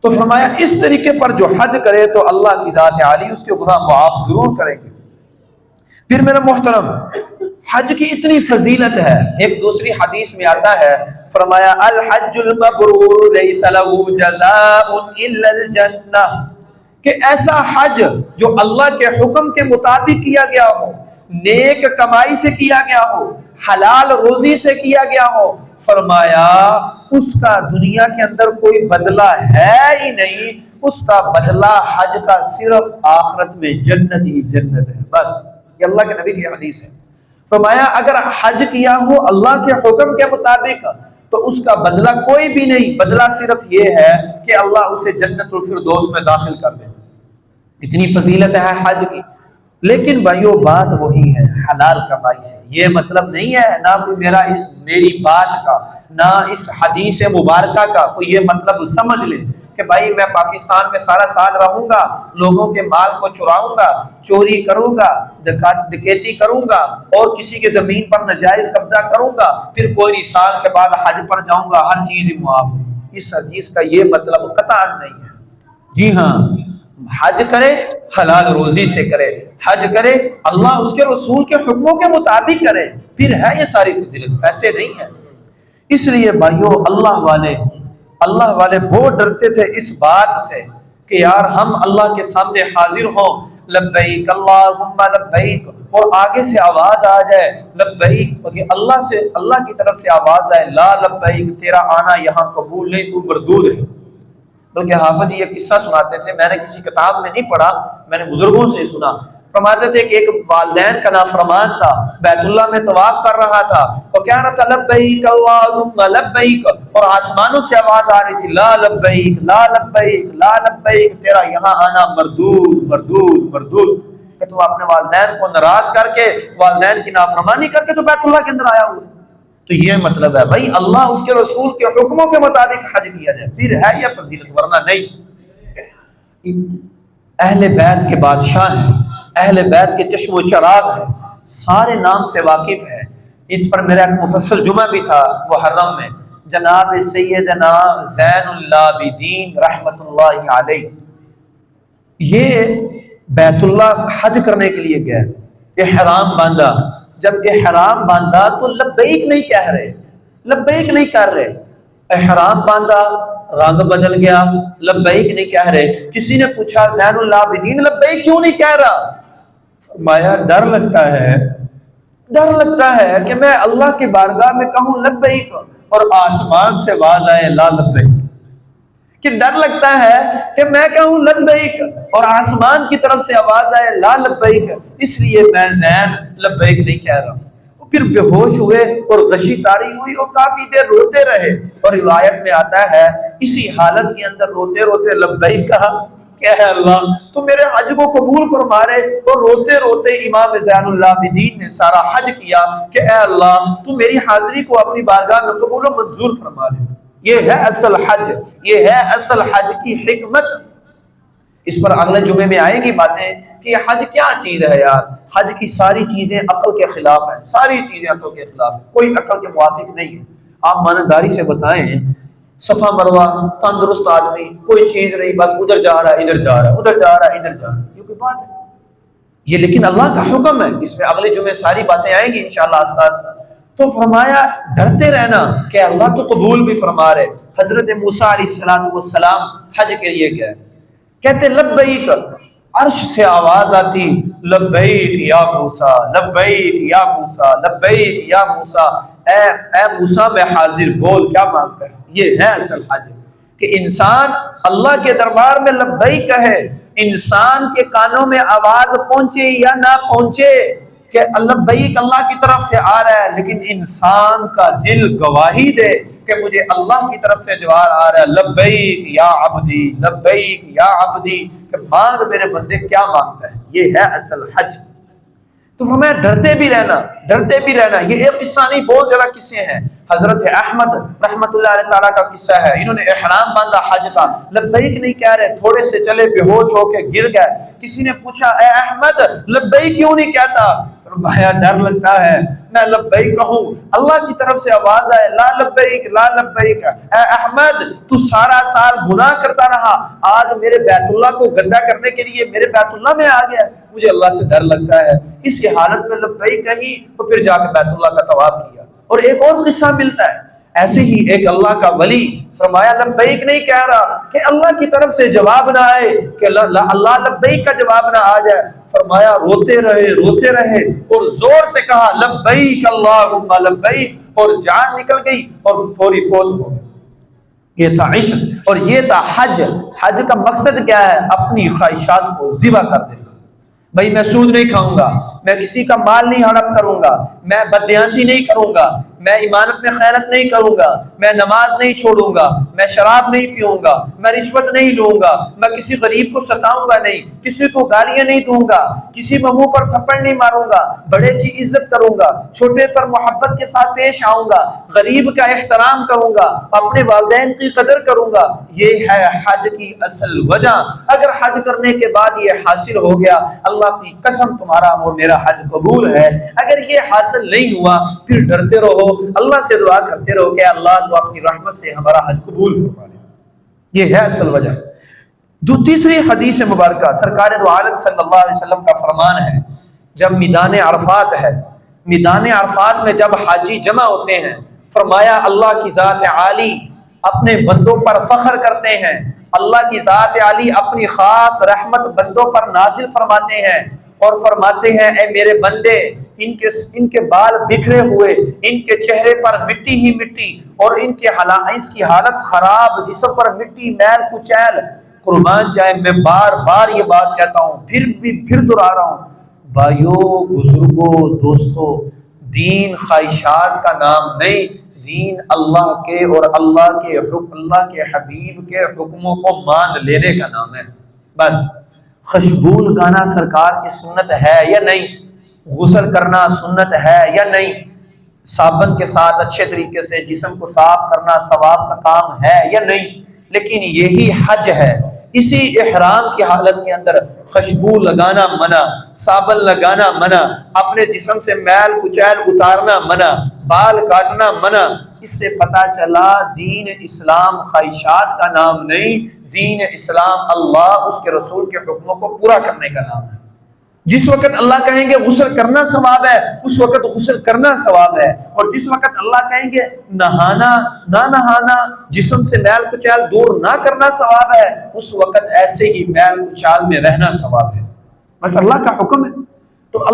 S1: تو فرمایا اس طریقے پر جو حج کرے تو اللہ کی ذات عالی اس کے گناہ معاف ضرور کریں گے۔ پھر میرا محترم حج کی اتنی فضیلت ہے، ایک دوسری حدیث میں آتا ہے، فرمایا الحج المبرور لیس له جزاء الا الجنہ، کہ ایسا حج جو اللہ کے حکم کے مطابق کیا گیا ہو، نیک کمائی سے کیا گیا ہو، حلال روزی سے کیا گیا ہو، فرمایا اس کا دنیا کے اندر کوئی بدلہ ہے ہی نہیں، اس کا بدلہ حج کا صرف آخرت میں جنت ہی جنت ہے، بس یہ اللہ کے نبی کی حدیث ہے۔ فرمایا اگر حج کیا ہو اللہ کے حکم کے مطابق تو اس کا بدلہ کوئی بھی نہیں، بدلہ صرف یہ ہے کہ اللہ اسے جنت الفردوس میں داخل کر دے۔ اتنی فضیلت ہے حج کی۔ لیکن بھائیو بات وہی ہے حلال کمائی سے، یہ مطلب نہیں ہے، نہ کوئی میری بات کا نہ اس حدیث مبارکہ کا کوئی یہ مطلب سمجھ لے کہ بھائی میں پاکستان میں سارا سال رہوں گا، لوگوں کے مال کو چراؤں گا، چوری کروں گا، ڈکیتی کروں گا، اور کسی کے زمین پر ناجائز قبضہ کروں گا، پھر کوئی نہیں سال کے بعد حج پر جاؤں گا، ہر چیز معاف۔ اس حدیث کا یہ مطلب قطعاً نہیں ہے۔ جی ہاں، حج کرے حلال روزی سے کرے، حج کرے اللہ اس کے رسول کے حکموں کے مطابق کرے، پھر ہے یہ ساری فضیلت، ایسے نہیں ہے۔ اس لیے بھائیو اللہ والے بہت ڈرتے تھے اس بات سے کہ یار ہم اللہ کے سامنے حاضر ہوں، لبیک اللہم لبیک، اور آگے سے آواز آ جائے لبیک، اللہ کی طرف سے آواز آئے لا لبیک، تیرا آنا یہاں قبول نہیں، تو مردود ہے۔ بلکہ حافظ یہ قصہ سناتے تھے، میں نے کسی کتاب میں نہیں پڑھا، میں نے بزرگوں سے سنا، فرماتے تھے کہ ایک والدین کا نافرمان تھا، بیت اللہ میں طواف کر رہا تھا، اور کیا رہا تھا لبیک اللہم لبیک، اور آسمانوں سے آواز آ رہی تھی لا لبیک لا لبیک لا لبیک، تیرا یہاں آنا مردود مردود مردود۔ تو اپنے والدین کو ناراض کر کے، والدین کی نافرمانی کر کے تو بیت اللہ کے اندر آیا ہوا ہے۔ تو یہ مطلب ہے بھائی اللہ اس کے رسول کے حکموں کے مطابق حج کیا جائے، پھر ہے یہ فضیلت، ورنہ نہیں۔ اہل بیت کے بادشاہ ہیں، اہل بیت کے چشم و چراغ ہیں، سارے نام سے واقف ہے۔ اس پر میرا ایک مفصل جمعہ بھی تھا محرم میں، جناب سیدنا زین العابدین رحمت اللہ علیہ، یہ بیت اللہ حج کرنے کے لیے گئے، احرام باندھا۔ جب احرام باندھا تو لبیک نہیں کہہ رہے، لبیک نہیں کر رہے، احرام باندھا، رنگ بدل گیا، لبیک نہیں کہہ رہے۔ کسی نے پوچھا زین العابدین لبیک کیوں نہیں کہہ رہا؟ فرمایا ڈر لگتا ہے، ڈر لگتا ہے کہ میں اللہ کی بارگاہ میں کہوں لبیک اور آسمان سے آواز آئے لا لبیک، کہ ڈر لگتا ہے کہ میں کہوں لبیک اور آسمان کی طرف سے آواز آئے لا لبیک، اس لیے میں زین لبیک نہیں کہہ رہا۔ پھر بے ہوش ہوئے اور غشی طاری ہوئی اور کافی دیر روتے رہے، اور روایت میں آتا ہے اسی حالت کے اندر روتے روتے لبیک کہا کہ اے اللہ تو میرے حج کو قبول فرما رہے، اور روتے روتے امام زین العابدین نے سارا حج کیا کہ اے اللہ تو میری حاضری کو اپنی بارگاہ میں قبول و منظور فرما رہے۔ یہ ہے اصل حج، یہ ہے اصل حج کی حکمت۔ اس پر اگلے جمعے میں آئیں گی باتیں کہ حج کیا چیز ہے یار۔ حج کی ساری چیزیں عقل کے خلاف ہیں، ساری چیزیں عقل کے خلاف ہیں، کوئی عقل کے موافق نہیں ہے۔ آپ مانداری سے بتائیں، صفا مروہ تندرست آدمی، کوئی چیز نہیں، بس ادھر جا رہا ہے ادھر جا رہا ہے، ادھر جا رہا ہے ادھر جا رہا ہے، یہ کوئی بات ہے؟ یہ لیکن اللہ کا حکم ہے، اس میں اگلے جمعے ساری باتیں آئیں گی انشاءاللہ آہستہ آہستہ۔ تو فرمایا ڈرتے رہنا کہ اللہ تو قبول بھی فرما رہے۔ حضرت موسیٰ علیہ السلام حج کے لیے گئے، کہتے لبیک، عرش سے آواز آتی لبیک یا موسیٰ، لبیک یا موسیٰ، لبیک یا موسیٰ، اے موسیٰ میں حاضر، بول کیا مانگتا ہے۔ یہ ہے اصل حج، کہ انسان اللہ کے دربار میں لبیک کہے، انسان کے کانوں میں آواز پہنچے یا نہ پہنچے کہ لبیک اللہ کی طرف سے آ رہا ہے، لیکن انسان کا دل گواہی دے کہ مجھے اللہ کی طرف سے جواب آ رہا ہے لبیک یا عبدی، لبیک یا عبدی، کہ مانگ میرے بندے کیا مانگتا ہے۔ یہ ہے اصل حج۔ تو ہمیں ڈرتے بھی رہنا، ڈرتے بھی رہنا۔ یہ ایک قصہ نہیں، بہت زیادہ قصے ہیں۔ حضرت احمد رحمت اللہ علیہ تعالیٰ کا قصہ ہے، انہوں نے احرام باندھا حج کا، لبیک نہیں کہہ رہے، تھوڑے سے چلے بے ہوش ہو کے گر گئے۔ کسی نے پوچھا اے احمد لبیک کیوں نہیں کہتا؟ فرمایا ڈر لگتا ہے، میں لبیک کہوں اللہ کی طرف سے آواز آئے لا لبیک لا لبیک۔ اے احمد تو سارا سال گناہ کرتا رہا، آج میرے بیت اللہ کو گندا کرنے کے لیے میرے بیت اللہ میں آ گیا، مجھے اللہ سے ڈر لگتا ہے۔ اسی حالت میں لبیک کہی تو پھر جا کے بیت اللہ کا طواف کیا۔ اور ایک اور قصہ ملتا ہے، ایسے ہی ایک اللہ کا ولی فرمایا لبیک نہیں کہہ رہا کہ اللہ کی طرف سے جواب نہ آئے، کہ اللہ لبیک کا جواب نہ آ جائے۔ فرمایا روتے رہے اور زور سے کہا لبیک اللہم لبیک، اور جان نکل گئی اور فوری فوت ہو گئی۔ یہ تھا عشق اور یہ تھا حج۔ حج کا مقصد کیا ہے؟ اپنی خواہشات کو ذبح کر دینا۔ بھائی میں سود نہیں کھاؤں گا، میں کسی کا مال نہیں ہڑپ کروں گا، میں بددیانتی نہیں کروں گا، میں امانت میں خیانت نہیں کروں گا، میں نماز نہیں چھوڑوں گا، میں شراب نہیں پیوں گا، میں رشوت نہیں لوں گا، میں کسی غریب کو ستاؤں گا نہیں، کسی کو گالیاں نہیں دوں گا، کسی منہ پر تھپڑ نہیں ماروں گا، بڑے کی عزت کروں گا، چھوٹے پر محبت کے ساتھ پیش آؤں گا، غریب کا احترام کروں گا، اپنے والدین کی قدر کروں گا۔ یہ ہے حج کی اصل وجہ۔ اگر حج کرنے کے بعد یہ حاصل ہو گیا، اللہ کی قسم تمہارا اور میرا حج قبول ہے۔ اگر یہ حاصل نہیں ہوا پھر ڈرتے رہو، اللہ سے دعا کرتے رہو کہ اللہ تو اپنی رحمت سے ہمارا حج قبول فرما لے۔ یہ ہے اصل وجہ۔ تیسری حدیث مبارکہ سرکار دو عالم صلی اللہ علیہ وسلم کا فرمان ہے، جب میدان عرفات ہے، میدان عرفات میں جب حاجی جمع ہوتے ہیں، فرمایا اللہ کی ذات عالی اپنے بندوں پر فخر کرتے ہیں، اللہ کی ذات عالی اپنی خاص رحمت بندوں پر نازل فرماتے ہیں اور فرماتے ہیں اے میرے بندے، ان کے بال بکھرے ہوئے، ان کے چہرے پر مٹی ہی مٹی اور ان کی حالت خراب، جسم پر مٹی میل کچیل، قربان جائے میں بار بار یہ بات کہتا ہوں، پھر دہرا رہا ہوں، بھائیو بزرگوں دوستو، دین خواہشات کا نام نہیں، دین اللہ کے اور اللہ کے حبیب کے حکموں کو مان لینے کا نام ہے۔ بس خوشبو لگانا سرکار کی سنت ہے یا نہیں؟ غسل کرنا سنت ہے یا نہیں؟ صابن کے ساتھ اچھے طریقے سے جسم کو صاف کرنا ثواب کا کام ہے یا نہیں؟ لیکن یہی حج ہے۔ اسی احرام کی حالت کے اندر خوشبو لگانا منع، صابن لگانا منع، اپنے جسم سے میل کچیل اتارنا منع، بال کاٹنا منع۔ اس سے پتہ چلا دین اسلام خواہشات کا نام نہیں، دین اسلام اللہ اس کے رسول کے حکموں کو پورا کرنے کا نام ہے۔ جس وقت اللہ کہیں گے غسل کرنا ثواب ہے، اس وقت غسل کرنا ثواب ہے، اور جس وقت اللہ کہیں گے نہانا نہ نہانا، جسم سے میل کچیل دور نہ کرنا ثواب ہے، اس وقت ایسے ہی میل کچیل میں رہنا ثواب ہے۔ بس اللہ کا حکم ہے۔ تو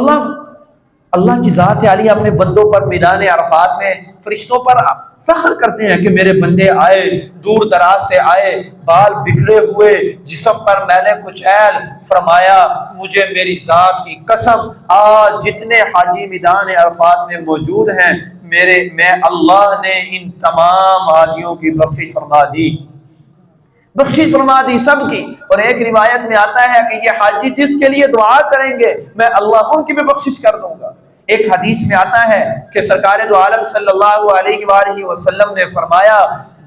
S1: اللہ کی ذات عالیہ اپنے بندوں پر میدان عرفات میں فرشتوں پر فخر کرتے ہیں کہ میرے بندے آئے، دور دراز سے آئے، بال بکھرے ہوئے، جسم پر میلے کچیل، فرمایا مجھے میری ذات کی قسم آج جتنے حاجی میدان عرفات میں موجود ہیں میں اللہ نے ان تمام حاجیوں کی بخشش فرما دی، بخشش فرما دی سب کی۔ اور ایک روایت میں آتا ہے کہ یہ حاجی جس کے لیے دعا کریں گے میں اللہ ان کی بھی بخشش کر دوں گا۔ ایک حدیث میں آتا ہے کہ سرکار دو عالم صلی اللہ علیہ وآلہ وسلم نے فرمایا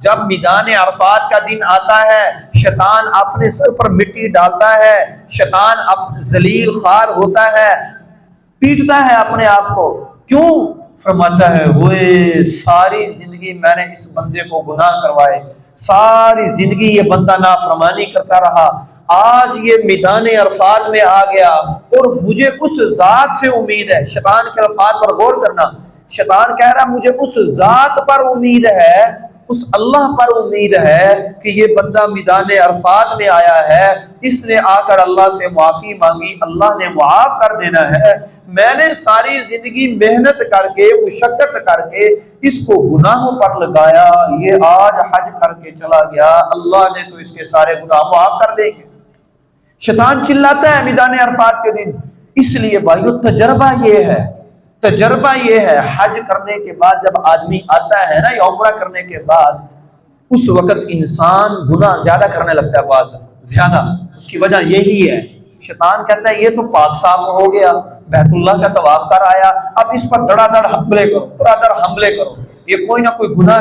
S1: جب میدان عرفات کا دن آتا ہے شیطان اپنے سر پر مٹی ڈالتا ہے، شیطان ذلیل خوار ہوتا ہے، پیٹتا ہے اپنے آپ کو۔ کیوں؟ فرماتا ہے وہ ساری زندگی میں نے اس بندے کو گناہ کروائے، ساری زندگی یہ بندہ نافرمانی کرتا رہا، آج یہ میدان عرفات میں آ گیا اور مجھے اس ذات سے امید ہے۔ شیطان کے الفاظ پر غور کرنا، شیطان کہہ رہا مجھے اس ذات پر امید ہے، اس اللہ پر امید ہے کہ یہ بندہ میدان عرفات میں آیا ہے، اس نے آ کر اللہ سے معافی مانگی، اللہ نے معاف کر دینا ہے۔ میں نے ساری زندگی محنت کر کے مشقت کر کے اس کو گناہوں پر لگایا، یہ آج حج کر کے چلا گیا، اللہ نے تو اس کے سارے گناہ معاف کر دیں گے۔ شیطان چلاتا ہے میدان عرفات کے دن۔ اس لیے بھائیو تجربہ یہ ہے حج کرنے کے بعد جب آدمی آتا ہے نا یا عمرہ کرنے کے بعد، اس وقت انسان گناہ زیادہ کرنے لگتا ہے، بعض زیادہ۔ اس کی وجہ یہی ہے، شیطان کہتا ہے یہ تو پاک صاف ہو گیا، بیت اللہ کا طواف کر آیا، اب اس پر دڑا دڑ حملے کرو، یہ کوئی نہ کوئی گناہ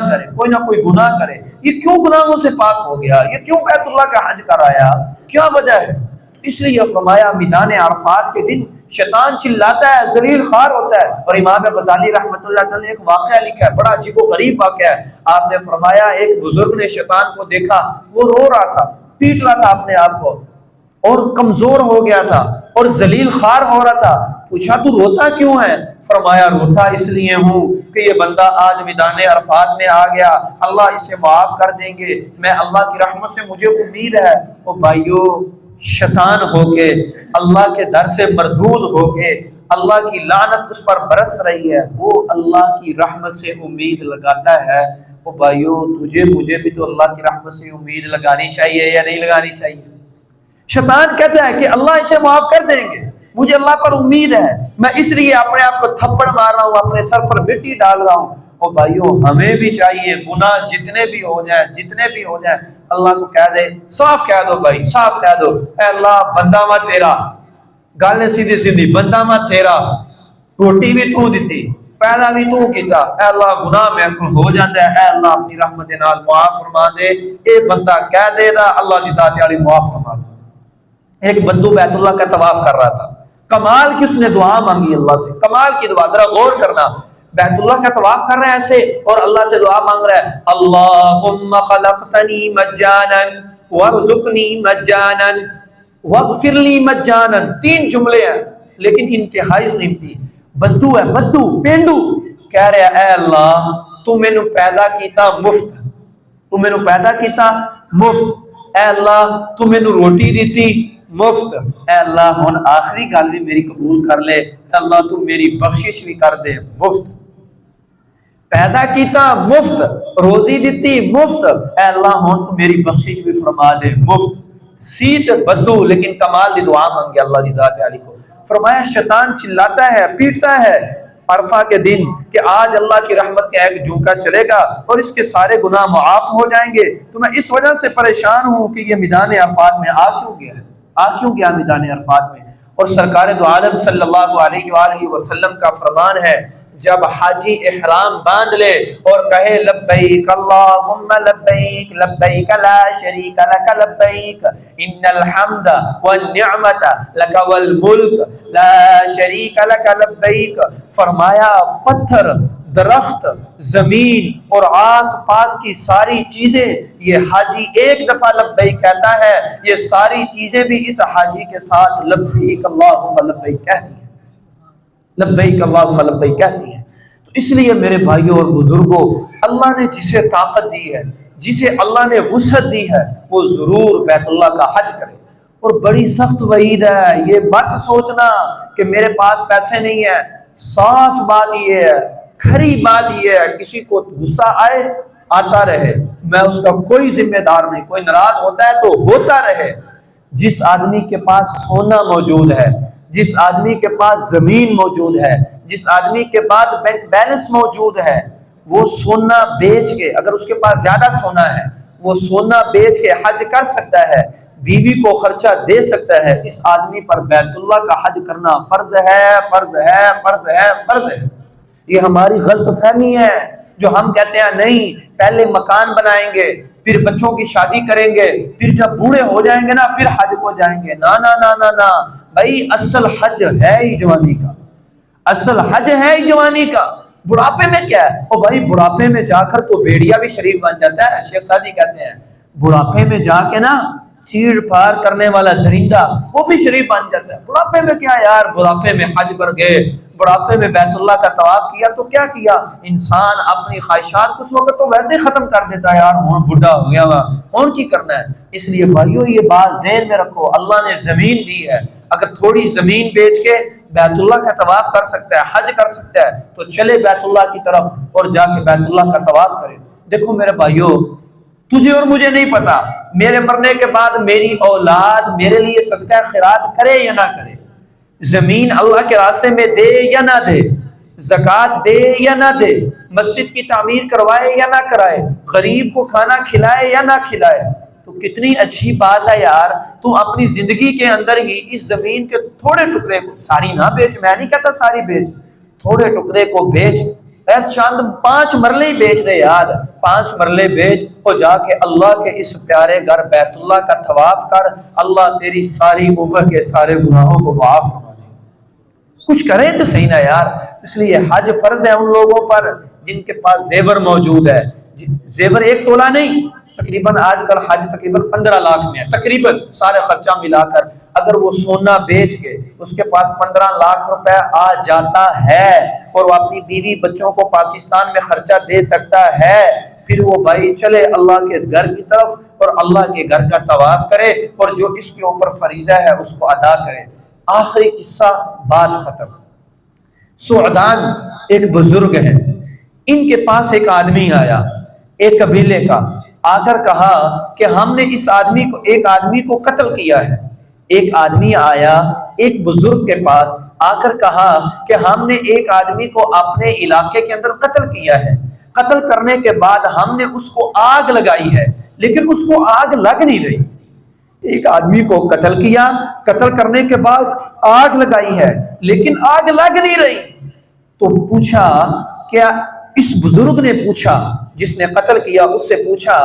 S1: کرے، یہ کیوں گناہوں سے پاک ہو گیا، یہ کیوں بیت اللہ کا حج کر آیا، کیا وجہ ہے؟ اس لیے فرمایا میدان عرفات کے دن شیطان چلاتا ہے، ذلیل خوار ہوتا ہے۔ اور امام غزالی رحمۃ اللہ تعالی نے ایک واقعہ لکھا ہے، بڑا عجیب و غریب واقعہ ہے۔ آپ نے فرمایا ایک بزرگ نے شیطان کو دیکھا، وہ رو رہا تھا، پیٹ رہا تھا اپنے آپ کو اور کمزور ہو گیا تھا اور ذلیل خوار ہو رہا تھا۔ پوچھا تو روتا کیوں ہے؟ فرمایا روتا اس لیے ہوں کہ یہ بندہ آج میدان عرفات میں آ گیا، اللہ اسے معاف کر دیں گے، میں اللہ کی رحمت سے مجھے امید ہے۔ او بھائیو، شیطان ہو کے اللہ کے در سے مردود ہو کے اللہ کی لعنت اس پر برس رہی ہے، وہ اللہ کی رحمت سے امید لگاتا ہے۔ او بھائیو، تجھے مجھے بھی تو اللہ کی رحمت سے امید لگانی چاہیے یا نہیں لگانی چاہیے؟ شیطان کہتا ہے کہ اللہ اسے معاف کر دیں گے، مجھے اللہ پر امید ہے، میں اس لیے اپنے آپ کو تھپڑ مار رہا ہوں، اپنے سر پر مٹی ڈال رہا ہوں۔ او بھائیو، ہمیں بھی چاہیے گناہ جتنے بھی ہو جائیں اللہ کو کہہ دے، صاف کہہ دو بھائی، صاف کہہ دو، اے اللہ بندہ میں تیرا، گل سیدھی بندہ میں تیرا، روٹی بھی تو دیتی، پیدا بھی تو کیتا، اے اللہ گناہ میں ہو جاتا ہے، اے اللہ اپنی رحمت نال معاف فرما دے۔ اے بندہ کہہ دے دا اللہ دی ذات علی معاف فرما دے۔ ایک بندو بیت اللہ کا طواف کر رہا تھا، کمال کی اس نے دعا مانگی اللہ سے، کمال کی دعا، ذرا غور کرنا، بیت اللہ کا طواف کر رہا ہے ایسے اور اللہ سے دعا مانگ رہا ہے، اللہم خلقتنی مجانا وارزقنی مجانا واغفر لی مجانا۔ 3 جملے ہیں لیکن انتہائی قیمتی۔ بدو ہے، بدو پینڈو کہہ رہا ہے، اے اللہ تو مینوں پیدا کیتا مفت، اے اللہ تو مینوں روٹی دیتی مفت، اے اللہ ہن آخری گل بھی میری قبول کر لے، اے اللہ تو میری بخشش بھی کر دے مفت، پیدا کیتا مفت، روزی دیتی مفت، اے اللہ ہن تو میری بخشش بھی فرما دے مفت۔ سیت بدو لیکن کمال دی دعا مانگے اللہ دی ذات علی کو۔ فرمایا شیطان چلاتا ہے، پیٹتا ہے عرفہ کے دن کہ آج اللہ کی رحمت کا ایک جھونکا چلے گا اور اس کے سارے گناہ معاف ہو جائیں گے، تو میں اس وجہ سے پریشان ہوں کہ یہ میدان عرفات میں آ کیوں گیا ہے، آ کیوں گیا میدان عرفات میں؟ اور سرکار دو عالم صلی اللہ علیہ وآلہ وسلم کا فرمان ہے جب حاجی احرام باندھ لے اور کہے لبیک اللہم لبیک لبیک لا شریک لک لبیک ان الحمد والنعمت لک والملک لا شریک لک لبیک، فرمایا پتھر، درخت، زمین اور آس پاس کی ساری چیزیں، یہ حاجی ایک دفعہ لبیک کہتا ہے، یہ ساری چیزیں بھی اس حاجی کے ساتھ لبیک اللہم لبیک کہتی ہیں، لبیک اللہم لبیک کہتی ہیں۔ تو اس لیے میرے بھائیوں اور بزرگوں، اللہ نے جسے طاقت دی ہے، جسے اللہ نے وسعت دی ہے، وہ ضرور بیت اللہ کا حج کرے۔ اور بڑی سخت وعید ہے، یہ مت سوچنا کہ میرے پاس پیسے نہیں ہیں، صاف بات یہ ہے، کھری بات یہ ہے، کسی کو غصہ آئے آتا رہے، میں اس کا کوئی ذمہ دار نہیں، کوئی ناراض ہوتا ہے تو ہوتا رہے۔ جس آدمی کے پاس سونا موجود ہے، جس آدمی کے پاس زمین موجود ہے، جس آدمی کے پاس بینک بیلنس موجود ہے، وہ سونا بیچ کے، اگر اس کے پاس زیادہ سونا ہے، وہ سونا بیچ کے حج کر سکتا ہے، بیوی کو خرچہ دے سکتا ہے۔ اس آدمی پر بیت اللہ کا حج کرنا فرض ہے، فرض ہے، فرض ہے، فرض ہے۔ یہ ہماری غلط فہمی ہے جو ہم کہتے ہیں نہیں پہلے مکان بنائیں گے، پھر بچوں کی شادی کریں گے، پھر جب بوڑھے ہو جائیں گے نا پھر حج کو جائیں گے۔ نا نا نا نا نا بھائی، اصل حج ہے ہی جوانی کا، اصل حج ہے ہی جوانی کا۔ بڑھاپے میں کیا ہے؟ او بھائی بڑھاپے میں جا کر تو بھیڑیا بھی شریف بن جاتا ہے۔ شیخ سعدی کہتے ہیں بڑھاپے میں جا کے نا چیڑ پھاڑ کرنے والا درندہ وہ بھی شریف بن جاتا ہے۔ بڑھاپے میں کیا یار، بڑھاپے میں حج پر گئے، بڑھاپے میں بیت اللہ کا طواف کیا تو کیا کیا؟ انسان اپنی خواہشات اس وقت تو ویسے ختم کر دیتا ہے، یار ہوں بڈھا ہو گیا وا، اور کی کرنا ہے۔ اس لیے بھائیو یہ بات ذہن میں رکھو، اللہ نے زمین دی ہے، اگر تھوڑی زمین بیچ کے بیت اللہ کا طواف کر سکتا ہے، حج کر سکتا ہے، تو چلے بیت اللہ کی طرف اور جا کے بیت اللہ کا طواف کرے۔ دیکھو میرے بھائیو، تجھے اور مجھے نہیں پتا میرے مرنے کے بعد میری اولاد میرے لیے صدقہ خیرات کرے یا نہ کرے، زمین اللہ کے راستے میں دے یا نہ دے، زکوٰۃ دے یا نہ دے، مسجد کی تعمیر کروائے یا نہ کرائے، غریب کو کھانا کھلائے یا نہ کھلائے۔ تو کتنی اچھی بات ہے یار، تو اپنی زندگی کے اندر ہی اس زمین کے تھوڑے ٹکڑے کو، ساری نہ بیچ، میں نہیں کہتا ساری بیچ، تھوڑے ٹکڑے کو بیچ، چاند 5 مرلے ہی بیچ دے یار، 5 مرلے بیچ اور جا کے اللہ کے اس پیارے گھر بیت اللہ کا طواف کر، اللہ تیری ساری عمر کے سارے گناہوں کو معاف کروا دے۔ کچھ کریں تو صحیح نا یار۔ اس لیے حج فرض ہے ان لوگوں پر جن کے پاس زیور موجود ہے، زیور 1 تولہ نہیں، تقریباً آج کل حج تقریباً 15 لاکھ میں ہے، تقریباً سارے خرچہ ملا کر اگر وہ سونا بیچ کے اس کے پاس 15 لاکھ روپے آ جاتا ہے اور وہ اپنی بیوی بچوں کو پاکستان میں خرچہ دے سکتا ہے، پھر وہ بھائی چلے اللہ کے گھر کی طرف اور اللہ کے گھر کا طواف کرے اور جو اس کے اوپر فریضہ ہے اس کو ادا کرے۔ آخری قصہ، بات ختم۔ سعدان ایک بزرگ ہے، ان کے پاس ایک آدمی آیا، ایک قبیلے کا، آ کر کہا کہ ہم نے اس ایک آدمی کو قتل کیا ہے۔ ایک آدمی آیا ایک بزرگ کے پاس، آ کر کہا کہ ہم نے ایک آدمی کو اپنے علاقے کے اندر قتل کیا ہے، قتل کرنے کے بعد ہم نے اس کو آگ لگائی ہے لیکن اس کو آگ لگ نہیں رہی۔ ایک آدمی کو قتل کیا، قتل کرنے کے بعد آگ لگائی ہے لیکن آگ لگ نہیں رہی۔ تو پوچھا، کیا اس بزرگ نے پوچھا، جس نے قتل کیا اس سے پوچھا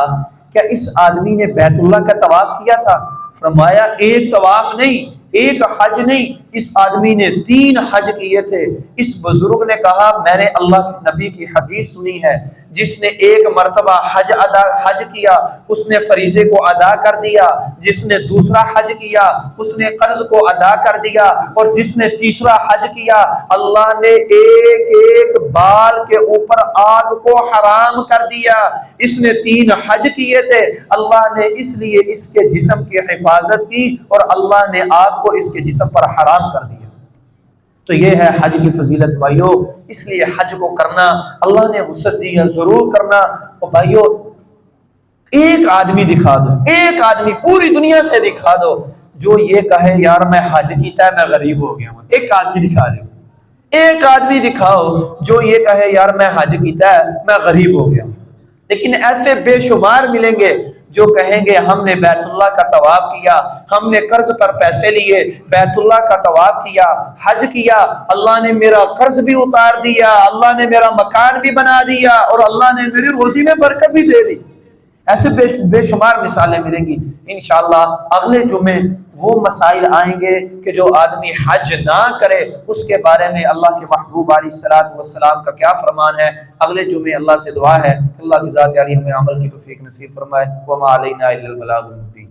S1: کیا اس آدمی نے بیت اللہ کا طواف کیا تھا؟ فرمایا 1 طواف نہیں، 1 حج نہیں، اس آدمی نے 3 حج کیے تھے۔ اس بزرگ نے کہا میں نے اللہ کے نبی کی حدیث سنی ہے، جس نے 1 مرتبہ حج کیا اس نے فریضے کو ادا کر دیا، جس نے دوسرا حج کیا اس نے قرض کو ادا کر دیا، اور جس نے تیسرا حج کیا اللہ نے ایک بال کے اوپر آگ کو حرام کر دیا۔ اس نے 3 حج کیے تھے، اللہ نے اس لیے اس کے جسم کی حفاظت کی اور اللہ نے آگ کو اس کے جسم پر حرام کر دیا۔ تو یہ ہے حج کی فضیلت بھائیو، اس لیے حج کو کرنا اللہ نے وسعت دی ہے، ضرور کرنا۔ اور بھائیو ایک آدمی دکھا دو، ایک آدمی پوری دنیا سے دکھا دو جو یہ کہے یار میں حج کیتا ہے میں غریب ہو گیا ہوں، ایک آدمی دکھا دو، ایک آدمی دکھاؤ جو یہ کہے یار میں حج کیتا ہے میں غریب ہو گیا ہوں۔ لیکن ایسے بے شمار ملیں گے جو کہیں گے ہم نے بیت اللہ کا طواف کیا، ہم نے قرض پر پیسے لیے بیت اللہ کا طواف کیا، حج کیا، اللہ نے میرا قرض بھی اتار دیا، اللہ نے میرا مکان بھی بنا دیا اور اللہ نے میری روزی میں برکت بھی دے دی، ایسے بے شمار مثالیں ملیں گی انشاءاللہ۔ اگلے جمعے وہ مسائل آئیں گے کہ جو آدمی حج نہ کرے اس کے بارے میں اللہ کے محبوب علیہ الصلوۃ والسلام کا کیا فرمان ہے۔ اگلے جمعے اللہ سے دعا ہے اللہ کی ذات عالی ہمیں عمل کی توفیق نصیب فرمائے۔ وما علینا الا البلاغ المبین۔